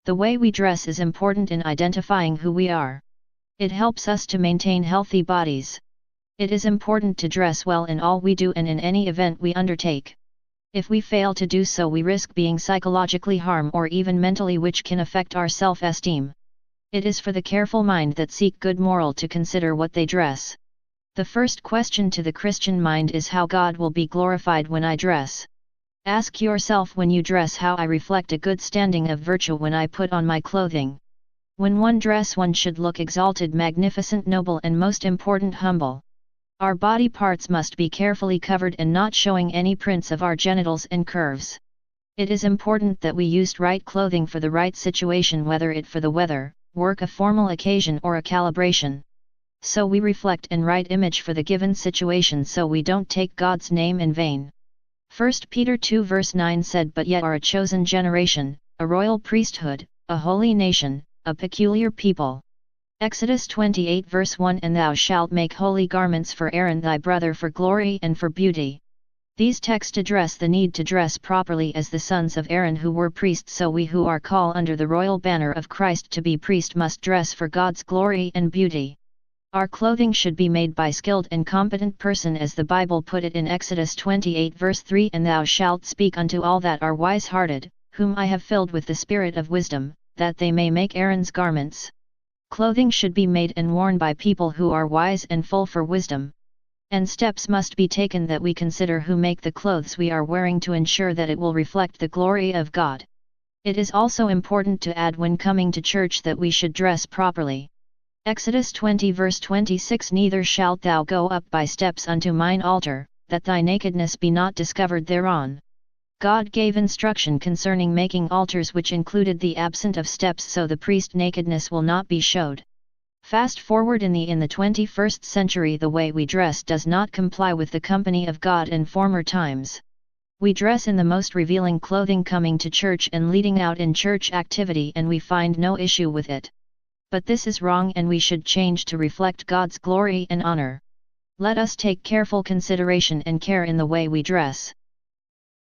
The way we dress is important in identifying who we are. It helps us to maintain healthy bodies. It is important to dress well in all we do and in any event we undertake. If we fail to do so, we risk being psychologically harmed or even mentally, which can affect our self-esteem. It is for the careful mind that seek good moral to consider what they dress. The first question to the Christian mind is how God will be glorified when I dress. Ask yourself when you dress, how I reflect a good standing of virtue when I put on my clothing. When one dress, one should look exalted, magnificent, noble, and most important, humble. Our body parts must be carefully covered and not showing any prints of our genitals and curves. It is important that we used right clothing for the right situation, whether it for the weather, work, a formal occasion, or a calibration. So we reflect an right image for the given situation, so we don't take God's name in vain. 1 Peter 2 verse 9 said, "But yet are a chosen generation, a royal priesthood, a holy nation, a peculiar people." Exodus 28 verse 1, "And thou shalt make holy garments for Aaron thy brother for glory and for beauty." These texts address the need to dress properly as the sons of Aaron who were priests, so we who are called under the royal banner of Christ to be priest must dress for God's glory and beauty. Our clothing should be made by skilled and competent person, as the Bible put it in Exodus 28 verse 3, "And thou shalt speak unto all that are wise-hearted, whom I have filled with the spirit of wisdom, that they may make Aaron's garments." Clothing should be made and worn by people who are wise and full for wisdom. And steps must be taken that we consider who make the clothes we are wearing to ensure that it will reflect the glory of God. It is also important to add when coming to church that we should dress properly. Exodus 20 verse 26, "Neither shalt thou go up by steps unto mine altar, that thy nakedness be not discovered thereon." God gave instruction concerning making altars which included the absence of steps, so the priest nakedness will not be showed. Fast forward in the 21st century, the way we dress does not comply with the company of God in former times. We dress in the most revealing clothing coming to church and leading out in church activity, and we find no issue with it. But this is wrong, and we should change to reflect God's glory and honor. Let us take careful consideration and care in the way we dress.